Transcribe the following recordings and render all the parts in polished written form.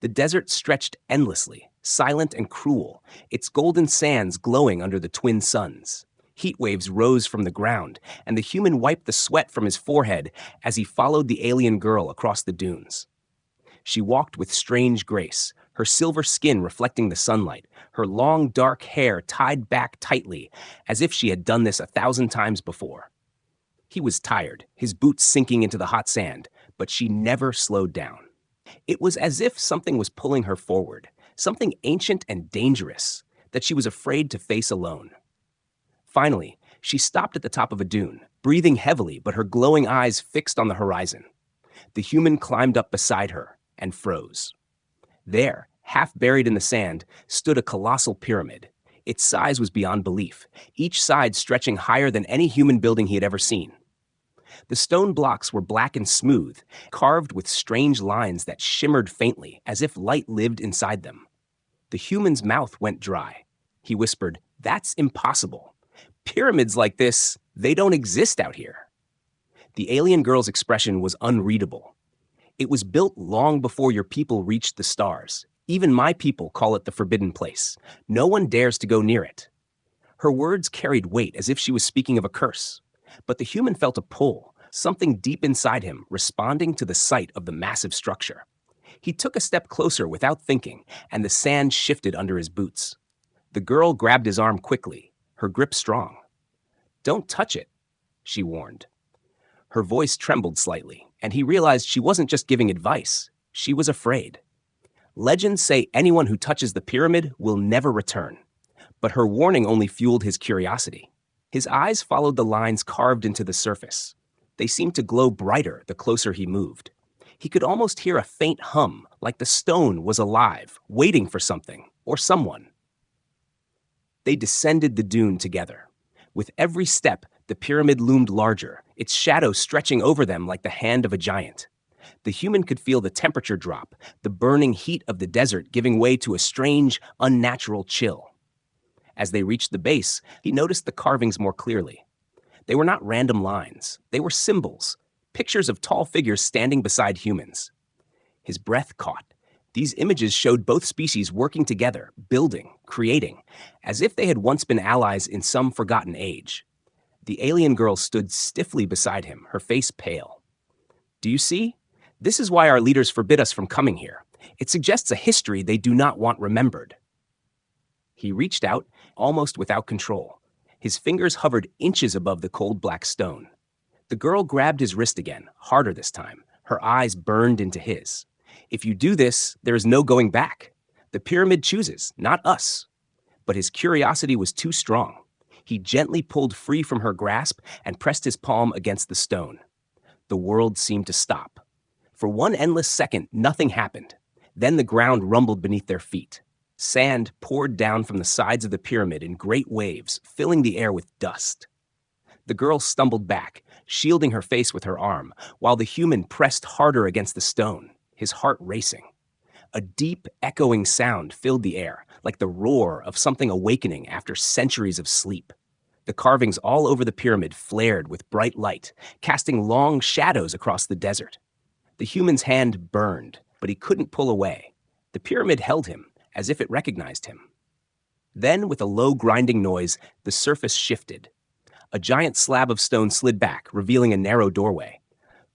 The desert stretched endlessly, silent and cruel, its golden sands glowing under the twin suns. Heat waves rose from the ground, and the human wiped the sweat from his forehead as he followed the alien girl across the dunes. She walked with strange grace, her silver skin reflecting the sunlight, her long dark hair tied back tightly, as if she had done this 1,000 times before. He was tired, his boots sinking into the hot sand, but she never slowed down. It was as if something was pulling her forward, something ancient and dangerous that she was afraid to face alone. Finally, she stopped at the top of a dune, breathing heavily but her glowing eyes fixed on the horizon. The human climbed up beside her and froze. There, half buried in the sand, stood a colossal pyramid. Its size was beyond belief, each side stretching higher than any human building he had ever seen. The stone blocks were black and smooth, carved with strange lines that shimmered faintly, as if light lived inside them. The human's mouth went dry. He whispered, "That's impossible. Pyramids like this, they don't exist out here." The alien girl's expression was unreadable. "It was built long before your people reached the stars. Even my people call it the forbidden place. No one dares to go near it." Her words carried weight as if she was speaking of a curse. But the human felt a pull, something deep inside him responding to the sight of the massive structure. He took a step closer without thinking, and the sand shifted under his boots. The girl grabbed his arm quickly, her grip strong. "Don't touch it," she warned. Her voice trembled slightly, and he realized she wasn't just giving advice, she was afraid. Legends say anyone who touches the pyramid will never return. But her warning only fueled his curiosity. His eyes followed the lines carved into the surface. They seemed to glow brighter the closer he moved. He could almost hear a faint hum, like the stone was alive, waiting for something or someone. They descended the dune together. With every step, the pyramid loomed larger, its shadow stretching over them like the hand of a giant. The human could feel the temperature drop, the burning heat of the desert giving way to a strange, unnatural chill. As they reached the base, he noticed the carvings more clearly. They were not random lines. They were symbols, pictures of tall figures standing beside humans. His breath caught. These images showed both species working together, building, creating, as if they had once been allies in some forgotten age. The alien girl stood stiffly beside him, her face pale. "Do you see? This is why our leaders forbid us from coming here. It suggests a history they do not want remembered." He reached out, almost without control. His fingers hovered inches above the cold black stone. The girl grabbed his wrist again, harder this time. Her eyes burned into his. "If you do this, there is no going back. The pyramid chooses, not us." But his curiosity was too strong. He gently pulled free from her grasp and pressed his palm against the stone. The world seemed to stop. For one endless second, nothing happened. Then the ground rumbled beneath their feet. Sand poured down from the sides of the pyramid in great waves, filling the air with dust. The girl stumbled back, shielding her face with her arm, while the human pressed harder against the stone, his heart racing. A deep, echoing sound filled the air, like the roar of something awakening after centuries of sleep. The carvings all over the pyramid flared with bright light, casting long shadows across the desert. The human's hand burned, but he couldn't pull away. The pyramid held him, as if it recognized him. Then, with a low grinding noise, the surface shifted. A giant slab of stone slid back, revealing a narrow doorway.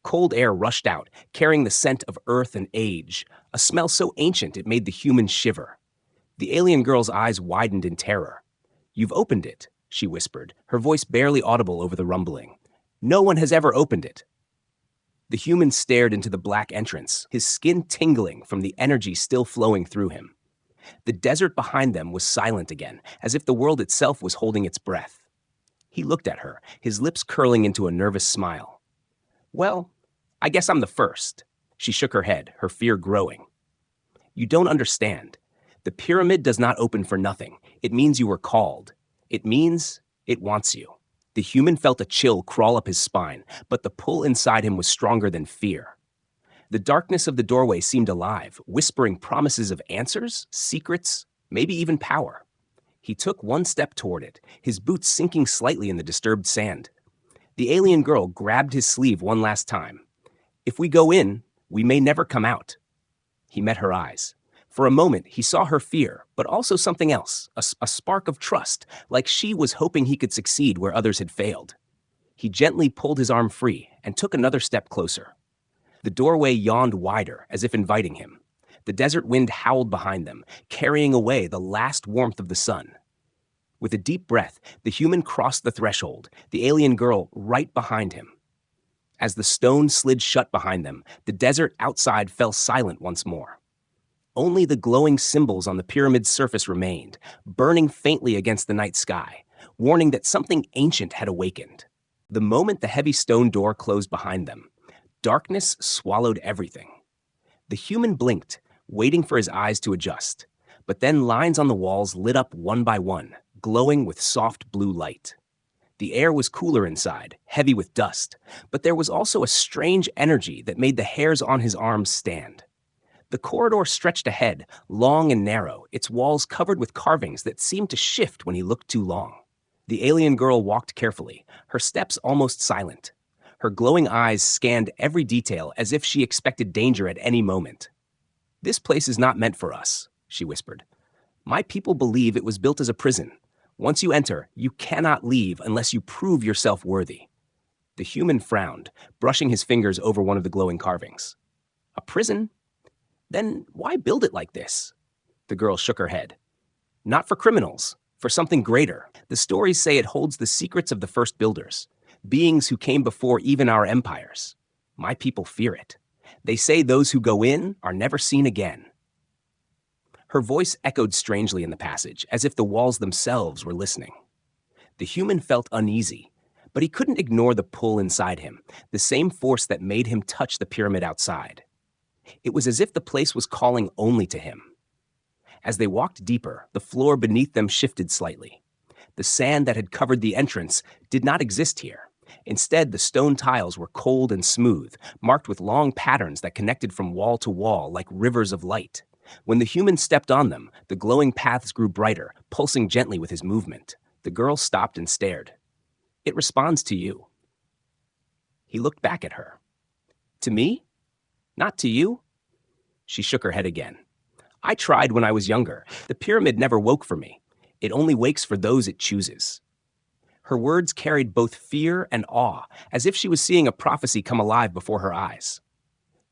Cold air rushed out, carrying the scent of earth and age, a smell so ancient it made the human shiver. The alien girl's eyes widened in terror. "You've opened it," she whispered, her voice barely audible over the rumbling. "No one has ever opened it." The human stared into the black entrance, his skin tingling from the energy still flowing through him. The desert behind them was silent again, as if the world itself was holding its breath. He looked at her, his lips curling into a nervous smile. "Well, I guess I'm the first." She shook her head, her fear growing. "You don't understand. The pyramid does not open for nothing. It means you were called. It means it wants you." The human felt a chill crawl up his spine, but the pull inside him was stronger than fear. The darkness of the doorway seemed alive, whispering promises of answers, secrets, maybe even power. He took one step toward it, his boots sinking slightly in the disturbed sand. The alien girl grabbed his sleeve one last time. "If we go in, we may never come out." He met her eyes. For a moment, he saw her fear, but also something else, a spark of trust, like she was hoping he could succeed where others had failed. He gently pulled his arm free and took another step closer. The doorway yawned wider, as if inviting him. The desert wind howled behind them, carrying away the last warmth of the sun. With a deep breath, the human crossed the threshold, the alien girl right behind him. As the stone slid shut behind them, the desert outside fell silent once more. Only the glowing symbols on the pyramid's surface remained, burning faintly against the night sky, warning that something ancient had awakened. The moment the heavy stone door closed behind them, darkness swallowed everything. The human blinked, waiting for his eyes to adjust, but then lines on the walls lit up one by one, glowing with soft blue light. The air was cooler inside, heavy with dust, but there was also a strange energy that made the hairs on his arms stand. The corridor stretched ahead, long and narrow, its walls covered with carvings that seemed to shift when he looked too long. The alien girl walked carefully, her steps almost silent. Her glowing eyes scanned every detail as if she expected danger at any moment. "This place is not meant for us," she whispered. "My people believe it was built as a prison. Once you enter, you cannot leave unless you prove yourself worthy." The human frowned, brushing his fingers over one of the glowing carvings. "A prison? Then why build it like this?" The girl shook her head. "Not for criminals, for something greater. The stories say it holds the secrets of the first builders, beings who came before even our empires. My people fear it. They say those who go in are never seen again." Her voice echoed strangely in the passage, as if the walls themselves were listening. The human felt uneasy, but he couldn't ignore the pull inside him, the same force that made him touch the pyramid outside. It was as if the place was calling only to him. As they walked deeper, the floor beneath them shifted slightly. The sand that had covered the entrance did not exist here. Instead, the stone tiles were cold and smooth, marked with long patterns that connected from wall to wall like rivers of light. When the human stepped on them, the glowing paths grew brighter, pulsing gently with his movement. The girl stopped and stared. "It responds to you." He looked back at her. "To me? Not to you?" She shook her head again. "I tried when I was younger. The pyramid never woke for me. It only wakes for those it chooses." Her words carried both fear and awe, as if she was seeing a prophecy come alive before her eyes.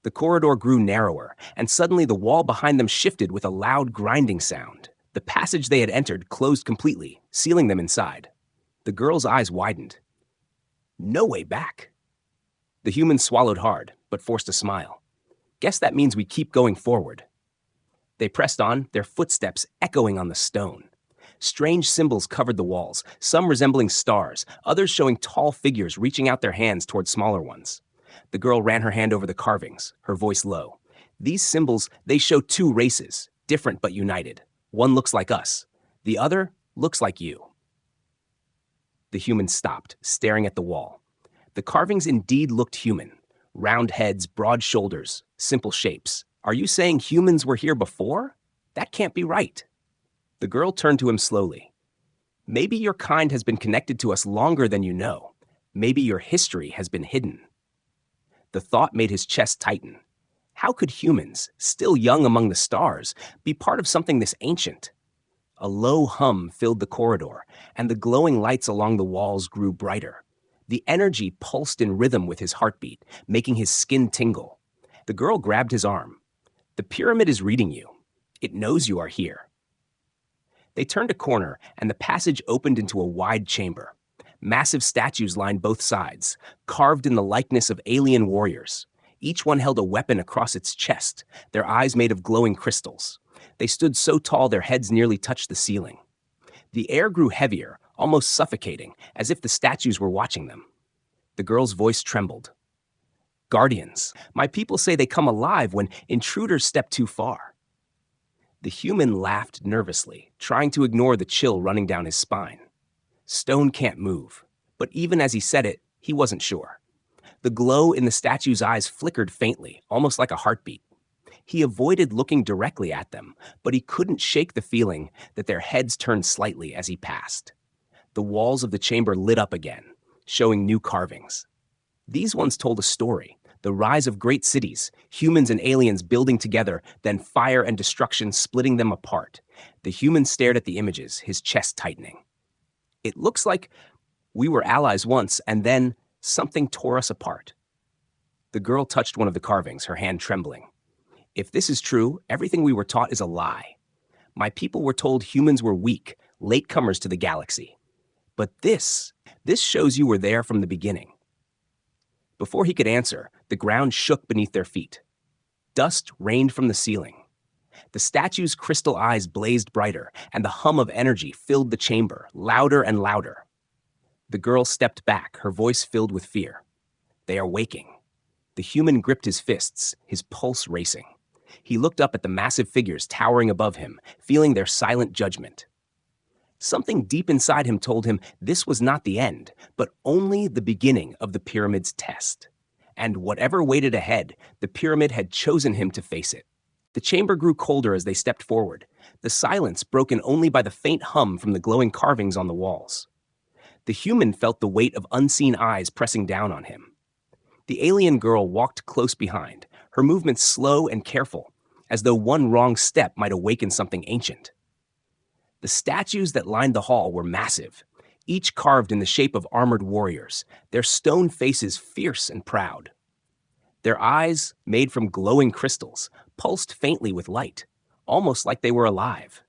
The corridor grew narrower, and suddenly the wall behind them shifted with a loud grinding sound. The passage they had entered closed completely, sealing them inside. The girl's eyes widened. "No way back." The human swallowed hard, but forced a smile. "Guess that means we keep going forward." They pressed on, their footsteps echoing on the stone. Strange symbols covered the walls, some resembling stars, others showing tall figures reaching out their hands toward smaller ones. The girl ran her hand over the carvings, her voice low. "These symbols, they show two races, different but united. One looks like us. The other looks like you." The human stopped, staring at the wall. The carvings indeed looked human. Round heads, broad shoulders, simple shapes. "Are you saying humans were here before? That can't be right." The girl turned to him slowly. "Maybe your kind has been connected to us longer than you know. Maybe your history has been hidden." The thought made his chest tighten. How could humans, still young among the stars, be part of something this ancient? A low hum filled the corridor, and the glowing lights along the walls grew brighter. The energy pulsed in rhythm with his heartbeat, making his skin tingle. The girl grabbed his arm. "The pyramid is reading you. It knows you are here." They turned a corner, and the passage opened into a wide chamber. Massive statues lined both sides, carved in the likeness of alien warriors. Each one held a weapon across its chest, their eyes made of glowing crystals. They stood so tall their heads nearly touched the ceiling. The air grew heavier, almost suffocating, as if the statues were watching them. The girl's voice trembled. "Guardians, my people say they come alive when intruders step too far." The human laughed nervously, trying to ignore the chill running down his spine. Stone can't move, but even as he said it, he wasn't sure. The glow in the statue's eyes flickered faintly, almost like a heartbeat. He avoided looking directly at them, but he couldn't shake the feeling that their heads turned slightly as he passed. The walls of the chamber lit up again, showing new carvings. These ones told a story, The rise of great cities, humans and aliens building together, then fire and destruction splitting them apart. The human stared at the images, his chest tightening. It looks like we were allies once, and then something tore us apart. The girl touched one of the carvings, her hand trembling. If this is true, everything we were taught is a lie. My people were told humans were weak, latecomers to the galaxy. But this shows you were there from the beginning. Before he could answer, the ground shook beneath their feet. Dust rained from the ceiling. The statue's crystal eyes blazed brighter, and the hum of energy filled the chamber, louder and louder. The girl stepped back, her voice filled with fear. They are waking. The human gripped his fists, his pulse racing. He looked up at the massive figures towering above him, feeling their silent judgment. Something deep inside him told him this was not the end, but only the beginning of the pyramid's test. And whatever waited ahead, the pyramid had chosen him to face it. The chamber grew colder as they stepped forward, the silence broken only by the faint hum from the glowing carvings on the walls. The human felt the weight of unseen eyes pressing down on him. The alien girl walked close behind, her movements slow and careful, as though one wrong step might awaken something ancient. The statues that lined the hall were massive, each carved in the shape of armored warriors, their stone faces fierce and proud. Their eyes, made from glowing crystals, pulsed faintly with light, almost like they were alive.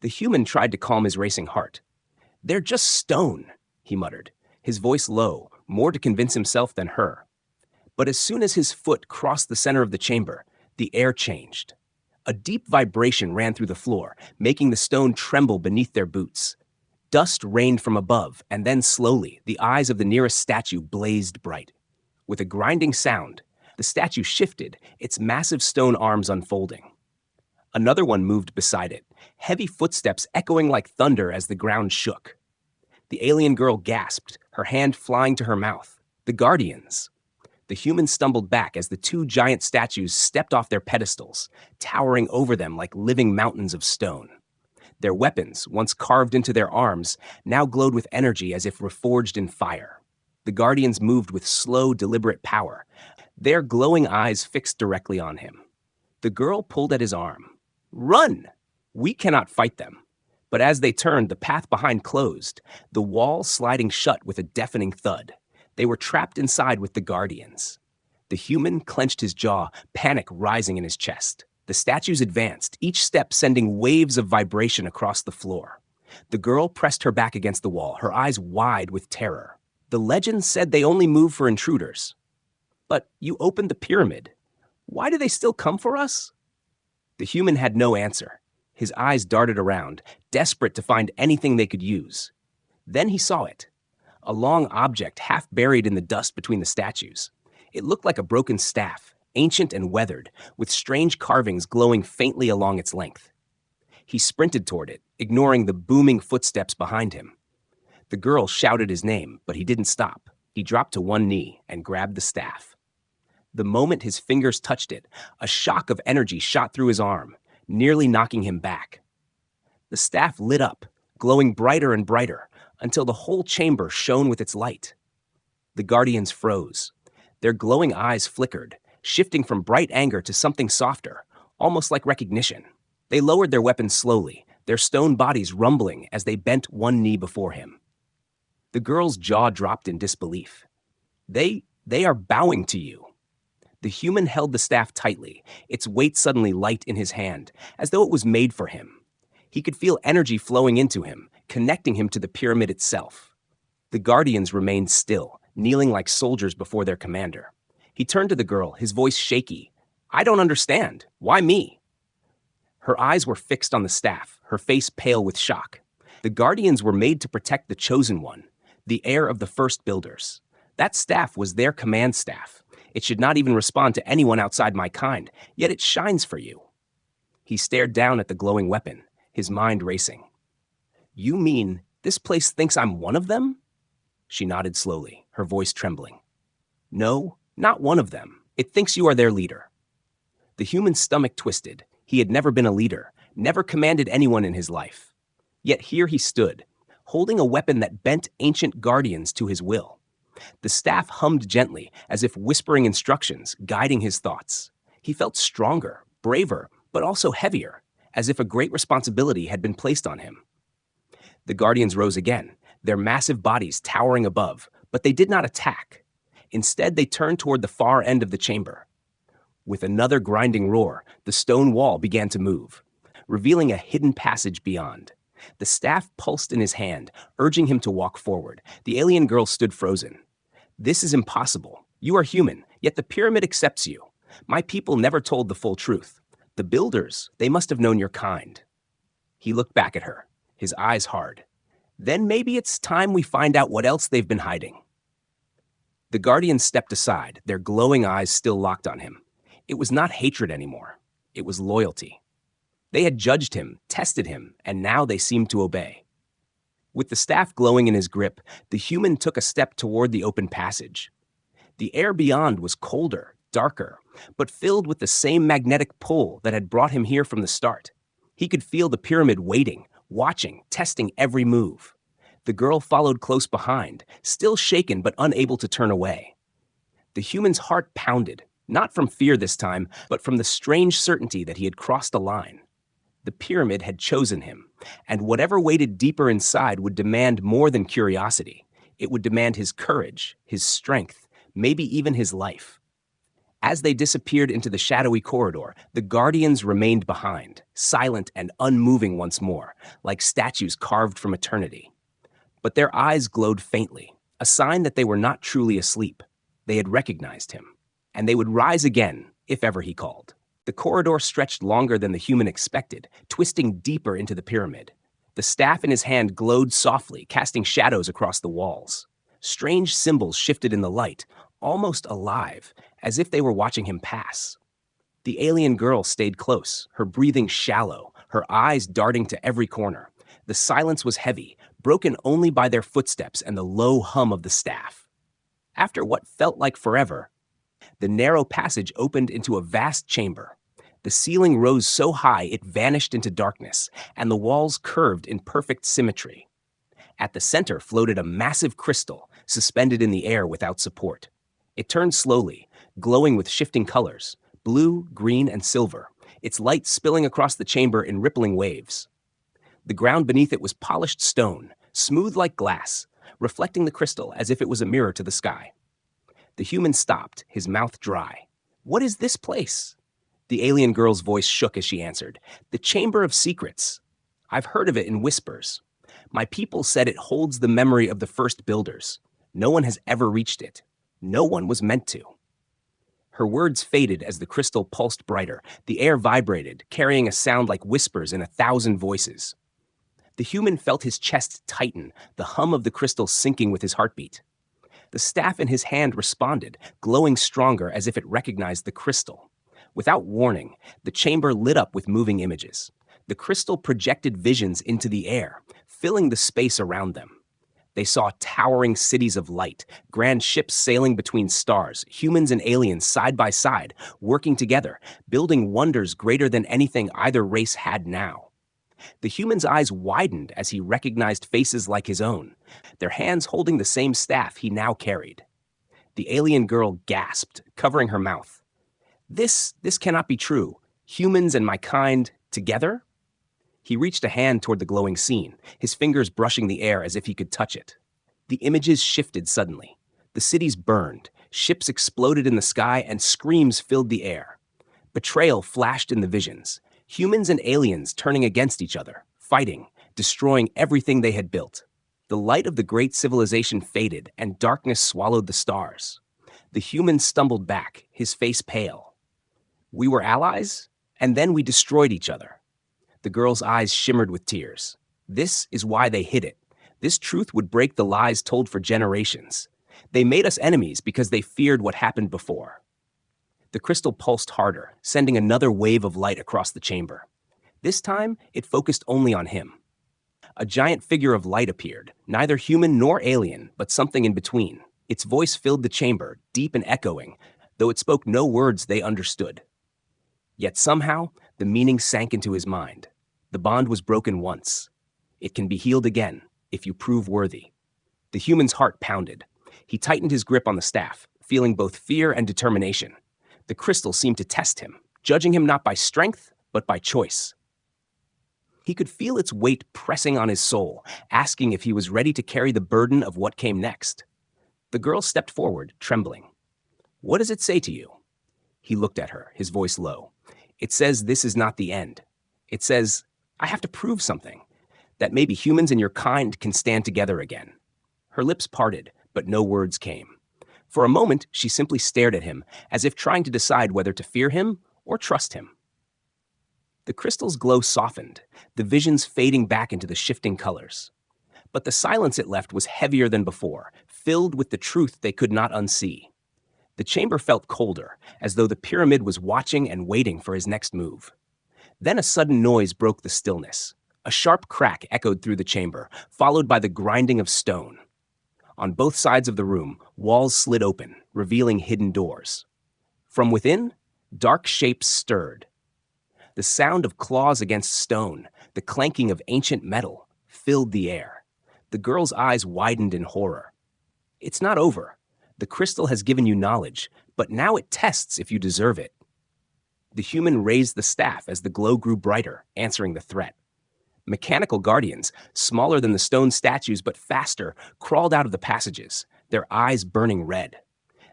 The human tried to calm his racing heart. "They're just stone," he muttered, his voice low, more to convince himself than her. But as soon as his foot crossed the center of the chamber, the air changed. A deep vibration ran through the floor, making the stone tremble beneath their boots. Dust rained from above, and then slowly, the eyes of the nearest statue blazed bright. With a grinding sound, the statue shifted, its massive stone arms unfolding. Another one moved beside it, heavy footsteps echoing like thunder as the ground shook. The alien girl gasped, her hand flying to her mouth. The Guardians! The human stumbled back as the two giant statues stepped off their pedestals, towering over them like living mountains of stone. Their weapons, once carved into their arms, now glowed with energy as if reforged in fire. The Guardians moved with slow, deliberate power, their glowing eyes fixed directly on him. The girl pulled at his arm. "Run! We cannot fight them." But as they turned, the path behind closed, the wall sliding shut with a deafening thud. They were trapped inside with the Guardians. The human clenched his jaw, panic rising in his chest. The statues advanced, each step sending waves of vibration across the floor. The girl pressed her back against the wall, her eyes wide with terror. The legends said they only move for intruders. But you opened the pyramid. Why do they still come for us? The human had no answer. His eyes darted around, desperate to find anything they could use. Then he saw it. A long object half buried in the dust between the statues. It looked like a broken staff, ancient and weathered, with strange carvings glowing faintly along its length. He sprinted toward it, ignoring the booming footsteps behind him. The girl shouted his name, but he didn't stop. He dropped to one knee and grabbed the staff. The moment his fingers touched it, a shock of energy shot through his arm, nearly knocking him back. The staff lit up, glowing brighter and brighter, until the whole chamber shone with its light. The Guardians froze. Their glowing eyes flickered, shifting from bright anger to something softer, almost like recognition. They lowered their weapons slowly, their stone bodies rumbling as they bent one knee before him. The girl's jaw dropped in disbelief. They are bowing to you. The human held the staff tightly, its weight suddenly light in his hand, as though it was made for him. He could feel energy flowing into him, connecting him to the pyramid itself. The Guardians remained still, kneeling like soldiers before their commander. He turned to the girl, his voice shaky. "I don't understand. Why me?" Her eyes were fixed on the staff, her face pale with shock. The Guardians were made to protect the Chosen One, the heir of the first builders. That staff was their command staff. It should not even respond to anyone outside my kind, yet it shines for you. He stared down at the glowing weapon, his mind racing. "You mean this place thinks I'm one of them?" She nodded slowly, her voice trembling. "No, not one of them. It thinks you are their leader." The human's stomach twisted. He had never been a leader, never commanded anyone in his life. Yet here he stood, holding a weapon that bent ancient Guardians to his will. The staff hummed gently, as if whispering instructions, guiding his thoughts. He felt stronger, braver, but also heavier, as if a great responsibility had been placed on him. The guardians rose again, their massive bodies towering above, but they did not attack. Instead, they turned toward the far end of the chamber. With another grinding roar, the stone wall began to move, revealing a hidden passage beyond. The staff pulsed in his hand, urging him to walk forward. The alien girl stood frozen. "This is impossible. You are human, yet the pyramid accepts you. My people never told the full truth. The builders, they must have known your kind." He looked back at her, his eyes hard. "Then maybe it's time we find out what else they've been hiding." The guardians stepped aside, their glowing eyes still locked on him. It was not hatred anymore. It was loyalty. They had judged him, tested him, and now they seemed to obey. With the staff glowing in his grip, the human took a step toward the open passage. The air beyond was colder, darker, but filled with the same magnetic pull that had brought him here from the start. He could feel the pyramid waiting, watching, testing every move. The girl followed close behind, still shaken but unable to turn away. The human's heart pounded, not from fear this time, but from the strange certainty that he had crossed a line. The pyramid had chosen him, and whatever waited deeper inside would demand more than curiosity. It would demand his courage, his strength, maybe even his life. As they disappeared into the shadowy corridor, the guardians remained behind, silent and unmoving once more, like statues carved from eternity. But their eyes glowed faintly, a sign that they were not truly asleep. They had recognized him, and they would rise again, if ever he called. The corridor stretched longer than the human expected, twisting deeper into the pyramid. The staff in his hand glowed softly, casting shadows across the walls. Strange symbols shifted in the light, almost alive, as if they were watching him pass. The alien girl stayed close, her breathing shallow, her eyes darting to every corner. The silence was heavy, broken only by their footsteps and the low hum of the staff. After what felt like forever, the narrow passage opened into a vast chamber. The ceiling rose so high it vanished into darkness, and the walls curved in perfect symmetry. At the center floated a massive crystal, suspended in the air without support. It turned slowly, glowing with shifting colors, blue, green, and silver, its light spilling across the chamber in rippling waves. The ground beneath it was polished stone, smooth like glass, reflecting the crystal as if it was a mirror to the sky. The human stopped, his mouth dry. "What is this place?" The alien girl's voice shook as she answered. "The Chamber of Secrets. I've heard of it in whispers. My people said it holds the memory of the first builders. No one has ever reached it. No one was meant to." Her words faded as the crystal pulsed brighter. The air vibrated, carrying a sound like whispers in 1,000 voices. The human felt his chest tighten, the hum of the crystal syncing with his heartbeat. The staff in his hand responded, glowing stronger as if it recognized the crystal. Without warning, the chamber lit up with moving images. The crystal projected visions into the air, filling the space around them. They saw towering cities of light, grand ships sailing between stars, humans and aliens side by side, working together, building wonders greater than anything either race had now. The human's eyes widened as he recognized faces like his own, their hands holding the same staff he now carried. The alien girl gasped, covering her mouth. This cannot be true. Humans and my kind together?" He reached a hand toward the glowing scene, his fingers brushing the air as if he could touch it. The images shifted suddenly. The cities burned, ships exploded in the sky, and screams filled the air. Betrayal flashed in the visions. Humans and aliens turning against each other, fighting, destroying everything they had built. The light of the great civilization faded, and darkness swallowed the stars. The human stumbled back, his face pale. "We were allies, and then we destroyed each other." The girl's eyes shimmered with tears. This is why they hid it. This truth would break the lies told for generations. They made us enemies because they feared what happened before. The crystal pulsed harder, sending another wave of light across the chamber. This time, it focused only on him. A giant figure of light appeared, neither human nor alien, but something in between. Its voice filled the chamber, deep and echoing, though it spoke no words they understood. Yet somehow, the meaning sank into his mind. The bond was broken once. It can be healed again, if you prove worthy. The human's heart pounded. He tightened his grip on the staff, feeling both fear and determination. The crystal seemed to test him, judging him not by strength, but by choice. He could feel its weight pressing on his soul, asking if he was ready to carry the burden of what came next. The girl stepped forward, trembling. "What does it say to you?" He looked at her, his voice low. "It says this is not the end. It says, I have to prove something, that maybe humans and your kind can stand together again." Her lips parted, but no words came. For a moment, she simply stared at him, as if trying to decide whether to fear him or trust him. The crystal's glow softened, the visions fading back into the shifting colors. But the silence it left was heavier than before, filled with the truth they could not unsee. The chamber felt colder, as though the pyramid was watching and waiting for his next move. Then a sudden noise broke the stillness. A sharp crack echoed through the chamber, followed by the grinding of stone. On both sides of the room, walls slid open, revealing hidden doors. From within, dark shapes stirred. The sound of claws against stone, the clanking of ancient metal, filled the air. The girl's eyes widened in horror. "It's not over. The crystal has given you knowledge, but now it tests if you deserve it." The human raised the staff as the glow grew brighter, answering the threat. Mechanical guardians, smaller than the stone statues but faster, crawled out of the passages, their eyes burning red.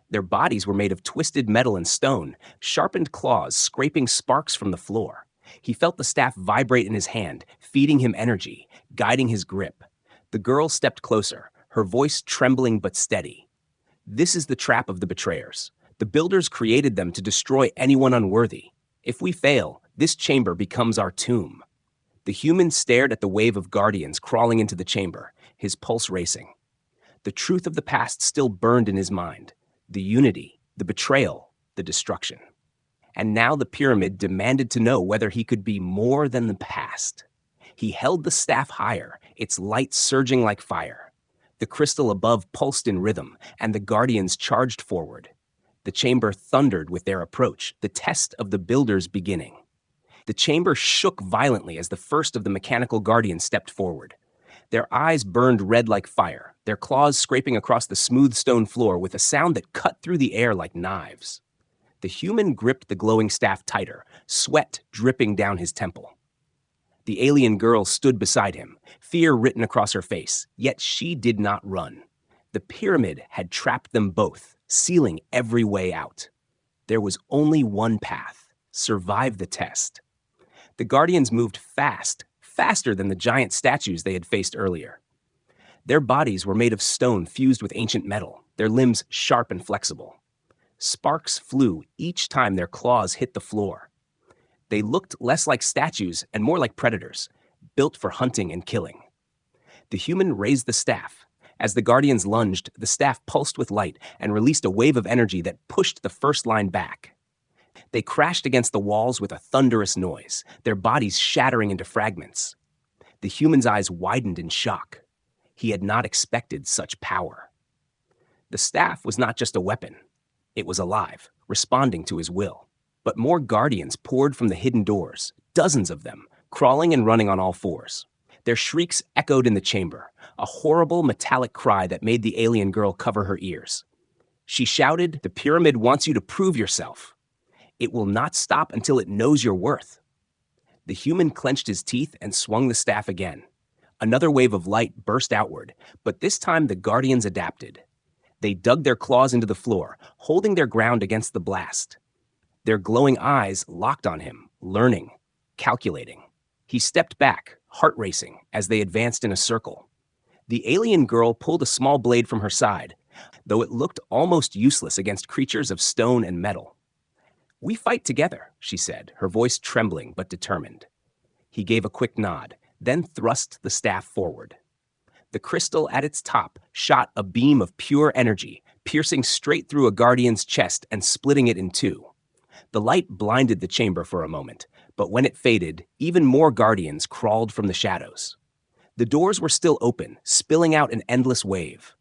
Their bodies were made of twisted metal and stone, sharpened claws scraping sparks from the floor. He felt the staff vibrate in his hand, feeding him energy, guiding his grip. The girl stepped closer, her voice trembling but steady. "This is the trap of the betrayers. The builders created them to destroy anyone unworthy. If we fail, this chamber becomes our tomb." The human stared at the wave of guardians crawling into the chamber, his pulse racing. The truth of the past still burned in his mind. The unity, the betrayal, the destruction. And now the pyramid demanded to know whether he could be more than the past. He held the staff higher, its light surging like fire. The crystal above pulsed in rhythm, and the guardians charged forward. The chamber thundered with their approach, the test of the builders beginning. The chamber shook violently as the first of the mechanical guardians stepped forward. Their eyes burned red like fire, their claws scraping across the smooth stone floor with a sound that cut through the air like knives. The human gripped the glowing staff tighter, sweat dripping down his temple. The alien girl stood beside him, fear written across her face, yet she did not run. The pyramid had trapped them both, sealing every way out. There was only one path: survive the test. The guardians moved fast, faster than the giant statues they had faced earlier. Their bodies were made of stone fused with ancient metal, their limbs sharp and flexible. Sparks flew each time their claws hit the floor. They looked less like statues and more like predators, built for hunting and killing. The human raised the staff. As the guardians lunged, the staff pulsed with light and released a wave of energy that pushed the first line back. They crashed against the walls with a thunderous noise, their bodies shattering into fragments. The human's eyes widened in shock. He had not expected such power. The staff was not just a weapon. It was alive, responding to his will. But more guardians poured from the hidden doors, dozens of them, crawling and running on all fours. Their shrieks echoed in the chamber, a horrible metallic cry that made the alien girl cover her ears. She shouted, "The pyramid wants you to prove yourself. It will not stop until it knows your worth." The human clenched his teeth and swung the staff again. Another wave of light burst outward, but this time the guardians adapted. They dug their claws into the floor, holding their ground against the blast. Their glowing eyes locked on him, learning, calculating. He stepped back, heart racing, as they advanced in a circle. The alien girl pulled a small blade from her side, though it looked almost useless against creatures of stone and metal. "We fight together," she said, her voice trembling but determined. He gave a quick nod, then thrust the staff forward. The crystal at its top shot a beam of pure energy, piercing straight through a guardian's chest and splitting it in two. The light blinded the chamber for a moment, but when it faded, even more guardians crawled from the shadows. The doors were still open, spilling out an endless wave.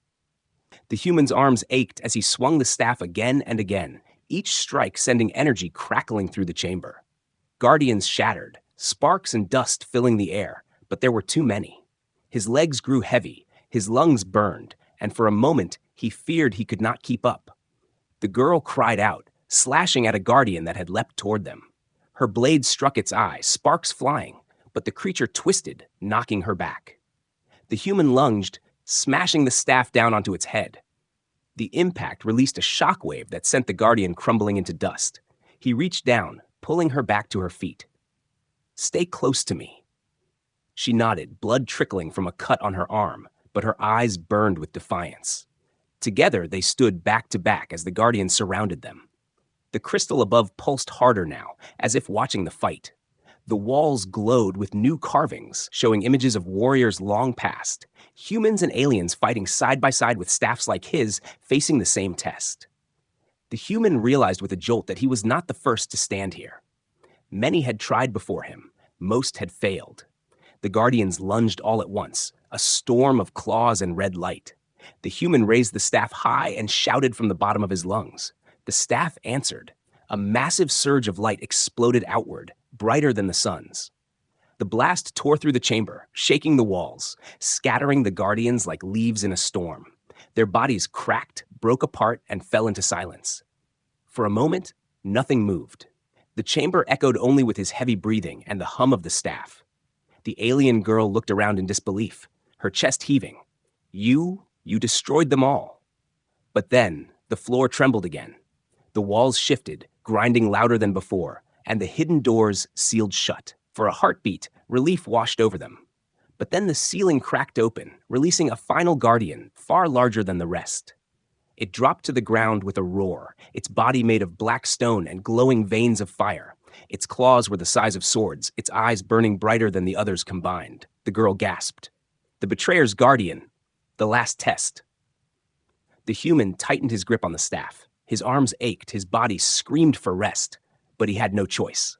The human's arms ached as he swung the staff again and again, each strike sending energy crackling through the chamber. Guardians shattered, sparks and dust filling the air, but there were too many. His legs grew heavy, his lungs burned, and for a moment He feared he could not keep up. The girl cried out, slashing at a guardian that had leapt toward them. Her blade struck its eye, sparks flying, but the creature twisted, knocking her back. The human lunged, smashing the staff down onto its head. The impact released a shockwave that sent the guardian crumbling into dust. He reached down, pulling her back to her feet. "Stay close to me." She nodded, blood trickling from a cut on her arm, but her eyes burned with defiance. Together, they stood back to back as the guardian surrounded them. The crystal above pulsed harder now, as if watching the fight. The walls glowed with new carvings, showing images of warriors long past, humans and aliens fighting side by side with staffs like his, facing the same test. The human realized with a jolt that he was not the first to stand here. Many had tried before him, most had failed. The guardians lunged all at once, a storm of claws and red light. The human raised the staff high and shouted from the bottom of his lungs. The staff answered. A massive surge of light exploded outward, brighter than the sun's. The blast tore through the chamber, shaking the walls, scattering the guardians like leaves in a storm. Their bodies cracked, broke apart, and fell into silence. For a moment, nothing moved. The chamber echoed only with his heavy breathing and the hum of the staff. The alien girl looked around in disbelief, her chest heaving. You destroyed them all." But then, the floor trembled again. The walls shifted, grinding louder than before, and the hidden doors sealed shut. For a heartbeat, relief washed over them. But then the ceiling cracked open, releasing a final guardian, far larger than the rest. It dropped to the ground with a roar, its body made of black stone and glowing veins of fire. Its claws were the size of swords, its eyes burning brighter than the others combined. The girl gasped. The betrayer's guardian. The last test. The human tightened his grip on the staff. His arms ached, his body screamed for rest, but he had no choice.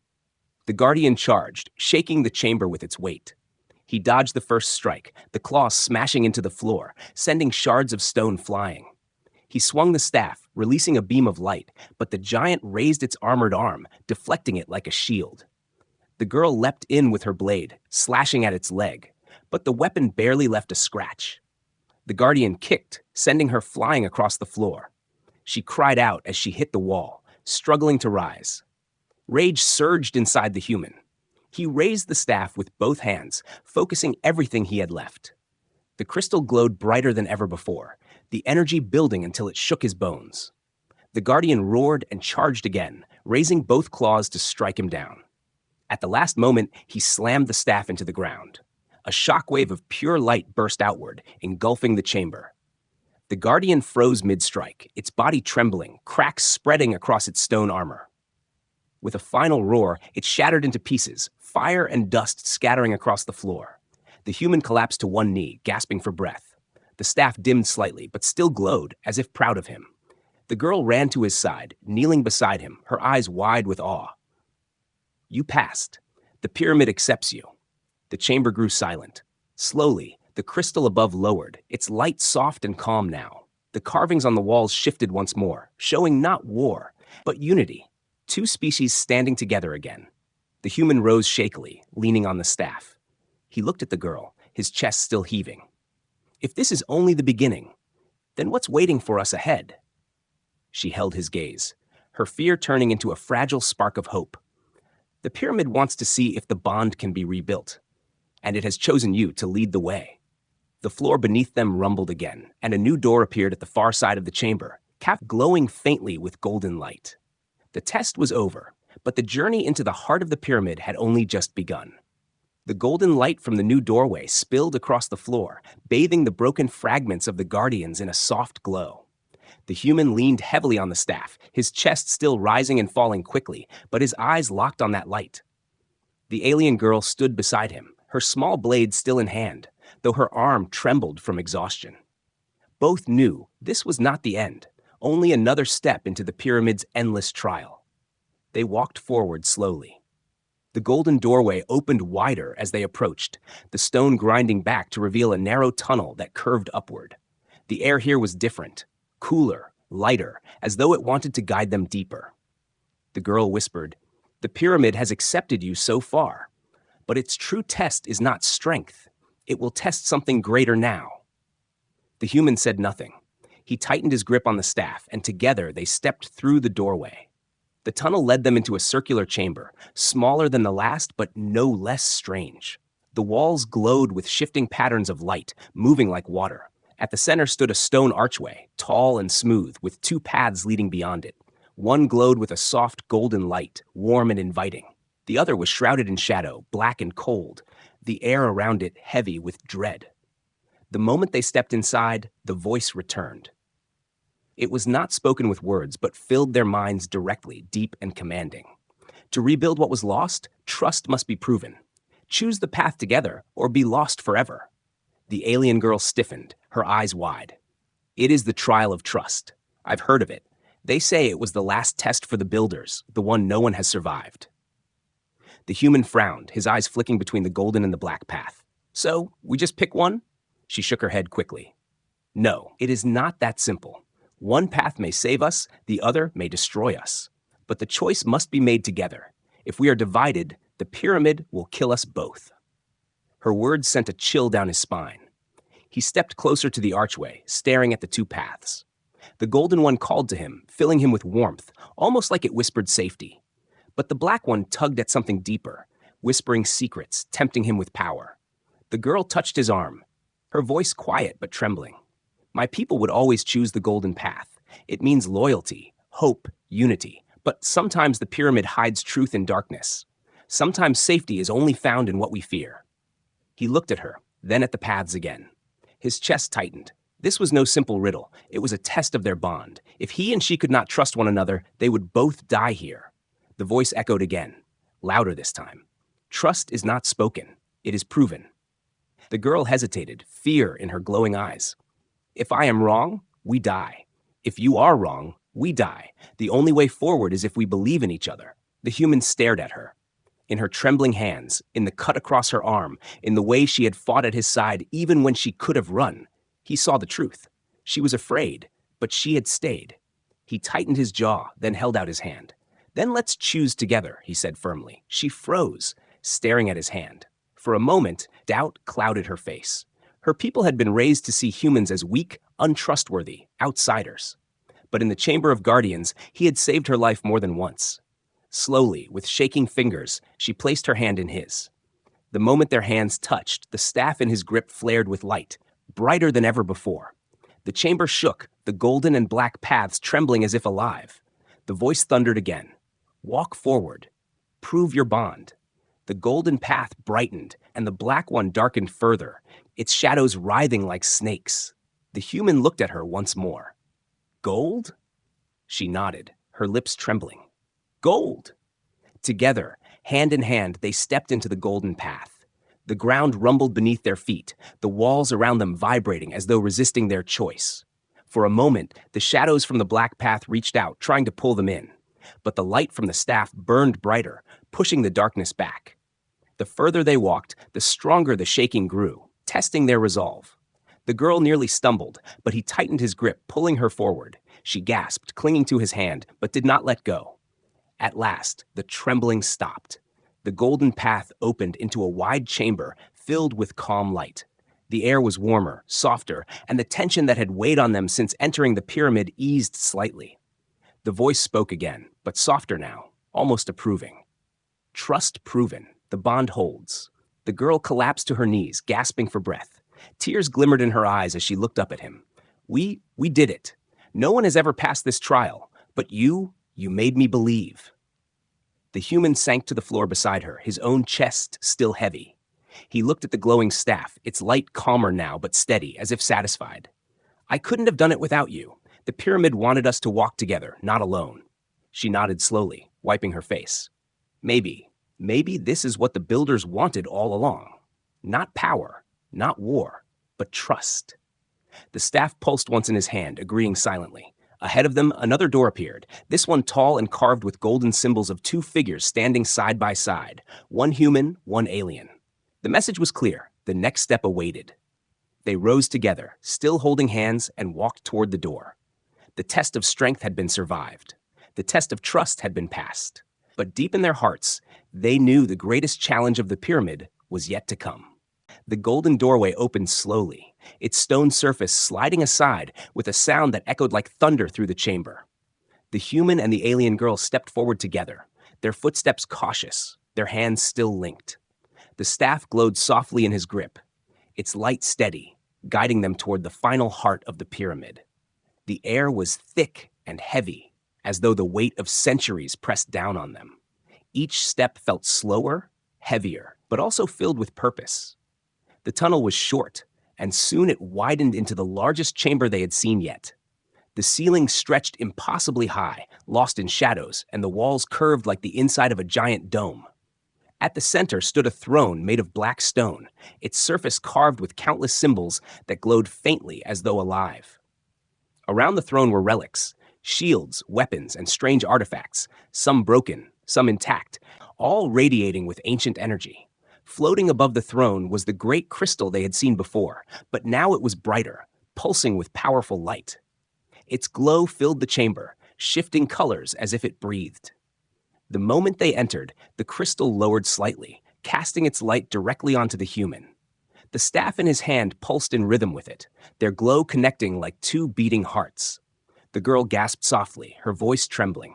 The guardian charged, shaking the chamber with its weight. He dodged the first strike, the claw smashing into the floor, sending shards of stone flying. He swung the staff, releasing a beam of light, but the giant raised its armored arm, deflecting it like a shield. The girl leapt in with her blade, slashing at its leg, but the weapon barely left a scratch. The guardian kicked, sending her flying across the floor. She cried out as she hit the wall, struggling to rise. Rage surged inside the human. He raised the staff with both hands, focusing everything he had left. The crystal glowed brighter than ever before, the energy building until it shook his bones. The guardian roared and charged again, raising both claws to strike him down. At the last moment, he slammed the staff into the ground. A shockwave of pure light burst outward, engulfing the chamber. The guardian froze mid-strike, its body trembling, cracks spreading across its stone armor. With a final roar, it shattered into pieces, fire and dust scattering across the floor. The human collapsed to one knee, gasping for breath. The staff dimmed slightly, but still glowed, as if proud of him. The girl ran to his side, kneeling beside him, her eyes wide with awe. "You passed. The pyramid accepts you." The chamber grew silent. Slowly, the crystal above lowered, its light soft and calm now. The carvings on the walls shifted once more, showing not war, but unity. Two species standing together again. The human rose shakily, leaning on the staff. He looked at the girl, his chest still heaving. If this is only the beginning, then what's waiting for us ahead? She held his gaze, her fear turning into a fragile spark of hope. The pyramid wants to see if the bond can be rebuilt, and it has chosen you to lead the way. The floor beneath them rumbled again, and a new door appeared at the far side of the chamber, glowing faintly with golden light. The test was over, but the journey into the heart of the pyramid had only just begun. The golden light from the new doorway spilled across the floor, bathing the broken fragments of the guardians in a soft glow. The human leaned heavily on the staff, his chest still rising and falling quickly, but his eyes locked on that light. The alien girl stood beside him, her small blade still in hand, though her arm trembled from exhaustion. Both knew this was not the end, only another step into the pyramid's endless trial. They walked forward slowly. The golden doorway opened wider as they approached, the stone grinding back to reveal a narrow tunnel that curved upward. The air here was different, cooler, lighter, as though it wanted to guide them deeper. The girl whispered, "The pyramid has accepted you so far, but its true test is not strength. It will test something greater now." The human said nothing. He tightened his grip on the staff, and together they stepped through the doorway. The tunnel led them into a circular chamber, smaller than the last but no less strange. The walls glowed with shifting patterns of light, moving like water. At the center stood a stone archway, tall and smooth, with two paths leading beyond it. One glowed with a soft golden light, warm and inviting. The other was shrouded in shadow, black and cold, the air around it heavy with dread. The moment they stepped inside, the voice returned. It was not spoken with words, but filled their minds directly, deep and commanding. To rebuild what was lost, trust must be proven. Choose the path together, or be lost forever. The alien girl stiffened, her eyes wide. It is the trial of trust. I've heard of it. They say it was the last test for the builders, the one no one has survived. The human frowned, his eyes flicking between the golden and the black path. So, we just pick one? She shook her head quickly. No, it is not that simple. One path may save us, the other may destroy us. But the choice must be made together. If we are divided, the pyramid will kill us both. Her words sent a chill down his spine. He stepped closer to the archway, staring at the two paths. The golden one called to him, filling him with warmth, almost like it whispered safety. But the black one tugged at something deeper, whispering secrets, tempting him with power. The girl touched his arm, her voice quiet but trembling. My people would always choose the golden path. It means loyalty, hope, unity. But sometimes the pyramid hides truth in darkness. Sometimes safety is only found in what we fear. He looked at her, then at the paths again. His chest tightened. This was no simple riddle. It was a test of their bond. If he and she could not trust one another, they would both die here. The voice echoed again, louder this time. Trust is not spoken. It is proven. The girl hesitated, fear in her glowing eyes. If I am wrong, we die. If you are wrong, we die. The only way forward is if we believe in each other. The human stared at her. In her trembling hands, in the cut across her arm, in the way she had fought at his side even when she could have run, he saw the truth. She was afraid, but she had stayed. He tightened his jaw, then held out his hand. Then let's choose together, he said firmly. She froze, staring at his hand. For a moment, doubt clouded her face. Her people had been raised to see humans as weak, untrustworthy, outsiders. But in the Chamber of Guardians, he had saved her life more than once. Slowly, with shaking fingers, she placed her hand in his. The moment their hands touched, the staff in his grip flared with light, brighter than ever before. The chamber shook, the golden and black paths trembling as if alive. The voice thundered again. Walk forward. Prove your bond. The golden path brightened, and the black one darkened further, its shadows writhing like snakes. The human looked at her once more. Gold? She nodded, her lips trembling. Gold! Together, hand in hand, they stepped into the golden path. The ground rumbled beneath their feet, the walls around them vibrating as though resisting their choice. For a moment, the shadows from the black path reached out, trying to pull them in. But the light from the staff burned brighter, pushing the darkness back. The further they walked, the stronger the shaking grew, testing their resolve. The girl nearly stumbled, but he tightened his grip, pulling her forward. She gasped, clinging to his hand, but did not let go. At last, the trembling stopped. The golden path opened into a wide chamber filled with calm light. The air was warmer, softer, and the tension that had weighed on them since entering the pyramid eased slightly. The voice spoke again, but softer now, almost approving. Trust proven. The bond holds. The girl collapsed to her knees, gasping for breath. Tears glimmered in her eyes as she looked up at him. We did it. No one has ever passed this trial, but you made me believe. The human sank to the floor beside her, his own chest still heavy. He looked at the glowing staff, its light calmer now, but steady, as if satisfied. I couldn't have done it without you. The pyramid wanted us to walk together, not alone. She nodded slowly, wiping her face. Maybe this is what the builders wanted all along. Not power, not war, but trust. The staff pulsed once in his hand, agreeing silently. Ahead of them, another door appeared, this one tall and carved with golden symbols of two figures standing side by side, one human, one alien. The message was clear. The next step awaited. They rose together, still holding hands, and walked toward the door. The test of strength had been survived. The test of trust had been passed. But deep in their hearts, they knew the greatest challenge of the pyramid was yet to come. The golden doorway opened slowly, its stone surface sliding aside with a sound that echoed like thunder through the chamber. The human and the alien girl stepped forward together, their footsteps cautious, their hands still linked. The staff glowed softly in his grip, its light steady, guiding them toward the final heart of the pyramid. The air was thick and heavy, as though the weight of centuries pressed down on them. Each step felt slower, heavier, but also filled with purpose. The tunnel was short, and soon it widened into the largest chamber they had seen yet. The ceiling stretched impossibly high, lost in shadows, and the walls curved like the inside of a giant dome. At the center stood a throne made of black stone, its surface carved with countless symbols that glowed faintly as though alive. Around the throne were relics, shields, weapons, and strange artifacts, some broken, some intact, all radiating with ancient energy. Floating above the throne was the great crystal they had seen before, but now it was brighter, pulsing with powerful light. Its glow filled the chamber, shifting colors as if it breathed. The moment they entered, the crystal lowered slightly, casting its light directly onto the human. The staff in his hand pulsed in rhythm with it, their glow connecting like two beating hearts. The girl gasped softly, her voice trembling.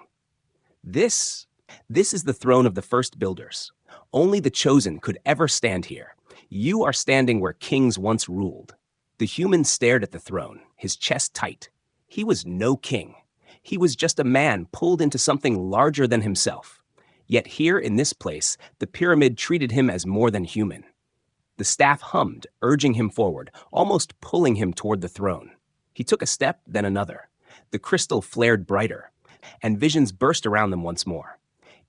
This is the throne of the first builders. Only the chosen could ever stand here. You are standing where kings once ruled. The human stared at the throne, his chest tight. He was no king. He was just a man pulled into something larger than himself. Yet here in this place, the pyramid treated him as more than human. The staff hummed, urging him forward, almost pulling him toward the throne. He took a step, then another. The crystal flared brighter, and visions burst around them once more.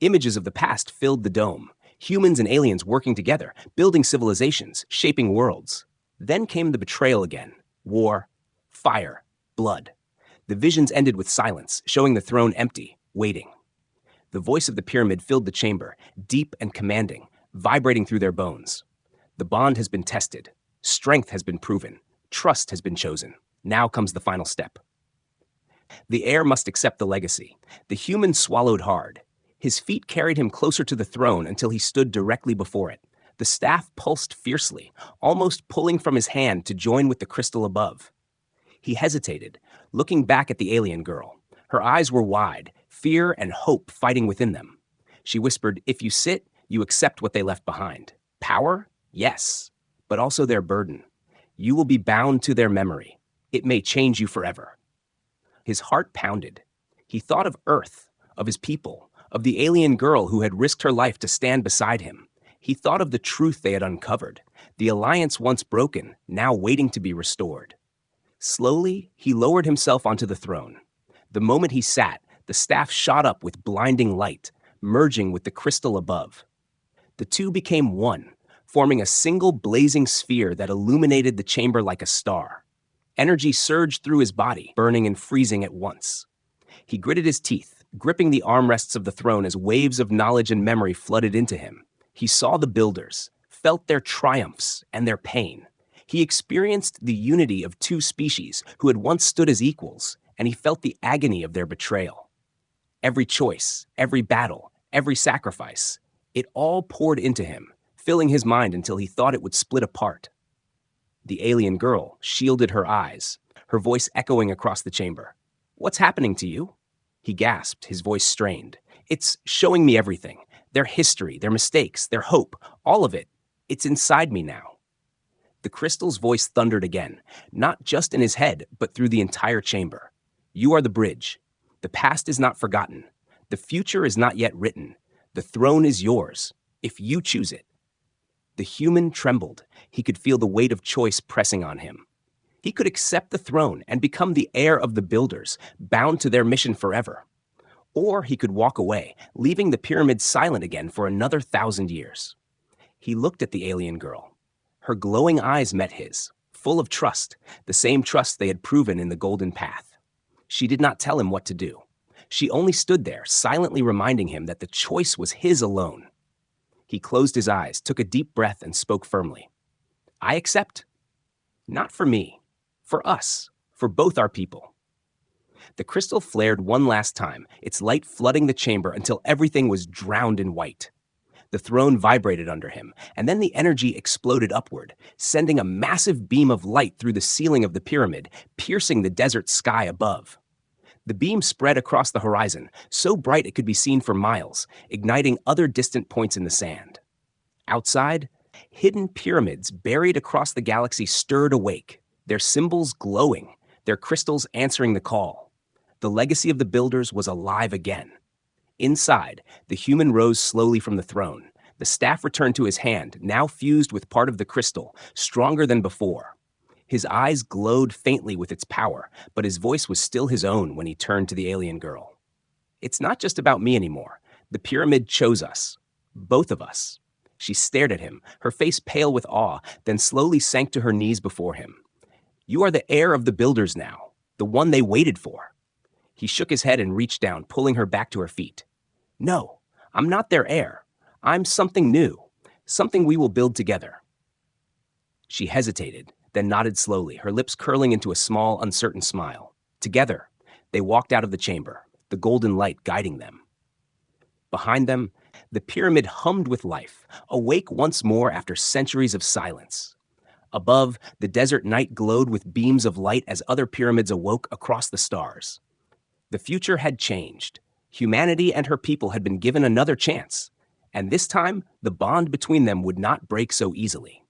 Images of the past filled the dome, humans and aliens working together, building civilizations, shaping worlds. Then came the betrayal again. War, fire, blood. The visions ended with silence, showing the throne empty, waiting. The voice of the pyramid filled the chamber, deep and commanding, vibrating through their bones. The bond has been tested. Strength has been proven. Trust has been chosen. Now comes the final step. The heir must accept the legacy. The human swallowed hard. His feet carried him closer to the throne until he stood directly before it. The staff pulsed fiercely, almost pulling from his hand to join with the crystal above. He hesitated, looking back at the alien girl. Her eyes were wide, fear and hope fighting within them. She whispered, "If you sit, you accept what they left behind. Power? Yes, but also their burden. You will be bound to their memory. It may change you forever." His heart pounded. He thought of Earth, of his people, of the alien girl who had risked her life to stand beside him. He thought of the truth they had uncovered, the alliance once broken, now waiting to be restored. Slowly, he lowered himself onto the throne. The moment he sat, the staff shot up with blinding light, merging with the crystal above. The two became one, forming a single blazing sphere that illuminated the chamber like a star. Energy surged through his body, burning and freezing at once. He gritted his teeth, gripping the armrests of the throne as waves of knowledge and memory flooded into him. He saw the builders, felt their triumphs and their pain. He experienced the unity of two species who had once stood as equals, and he felt the agony of their betrayal. Every choice, every battle, every sacrifice, it all poured into him, filling his mind until he thought it would split apart. The alien girl shielded her eyes, her voice echoing across the chamber. "What's happening to you?" He gasped, his voice strained. "It's showing me everything. Their history, their mistakes, their hope, all of it. It's inside me now." The crystal's voice thundered again, not just in his head, but through the entire chamber. "You are the bridge. The past is not forgotten. The future is not yet written. The throne is yours, if you choose it." The human trembled. He could feel the weight of choice pressing on him. He could accept the throne and become the heir of the builders, bound to their mission forever. Or he could walk away, leaving the pyramid silent again for another 1,000 years. He looked at the alien girl. Her glowing eyes met his, full of trust, the same trust they had proven in the golden path. She did not tell him what to do. She only stood there, silently reminding him that the choice was his alone. He closed his eyes, took a deep breath, and spoke firmly. "I accept. Not for me. For us. For both our people." The crystal flared one last time, its light flooding the chamber until everything was drowned in white. The throne vibrated under him, and then the energy exploded upward, sending a massive beam of light through the ceiling of the pyramid, piercing the desert sky above. The beam spread across the horizon, so bright it could be seen for miles, igniting other distant points in the sand. Outside, hidden pyramids buried across the galaxy stirred awake, their symbols glowing, their crystals answering the call. The legacy of the builders was alive again. Inside, the human rose slowly from the throne. The staff returned to his hand, now fused with part of the crystal, stronger than before. His eyes glowed faintly with its power, but his voice was still his own when he turned to the alien girl. It's not just about me anymore. The pyramid chose us. Both of us. She stared at him, her face pale with awe, then slowly sank to her knees before him. You are the heir of the builders now, the one they waited for. He shook his head and reached down, pulling her back to her feet. No, I'm not their heir. I'm something new, something we will build together. She hesitated, then nodded slowly, her lips curling into a small, uncertain smile. Together, they walked out of the chamber, the golden light guiding them. Behind them, the pyramid hummed with life, awake once more after centuries of silence. Above, the desert night glowed with beams of light as other pyramids awoke across the stars. The future had changed. Humanity and her people had been given another chance, and this time, the bond between them would not break so easily.